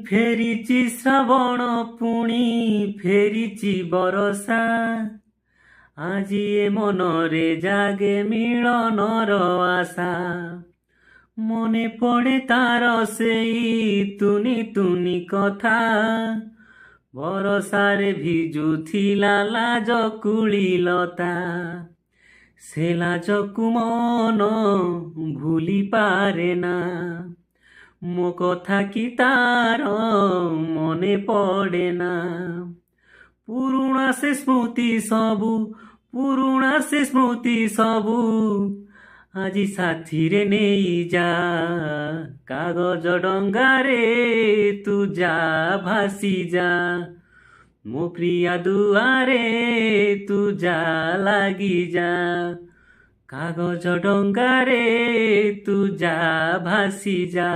ଫେରିଛି ଶ୍ରାବଣ ପୁଣି ଫେରିଛି ବରଷା। ଆଜି ଏ ମନରେ ଜାଗେ ମିଳନର ଆଶା। ମନେ ପଡ଼େ ତାର ସେଇ ତୁନି ତୁନି କଥା। ବରଷାରେ ଭିଜୁଥିଲା ଲାଜ କୁଳିଲତା। ସେ ଲାଜକୁ ମନ ଭୁଲି ପାରେ ନା। ମୋ କଥା କି ତାର ମନେ ପଡ଼େ ନା। ପୁରୁଣା ସେ ସ୍ମୃତି ସବୁ ଆଜି ସାଥିରେ ନେଇଯା। କାଗଜ ଡଙ୍ଗାରେ ତୁ ଯା ଭାସି ଯା। ମୋ ପ୍ରିୟା ଦୁଆରେ ତୁ ଯା ଲାଗି ଯା। କାଗଜ ଡଙ୍ଗାରେ ତୁ ଯା ଭାସି ଯା।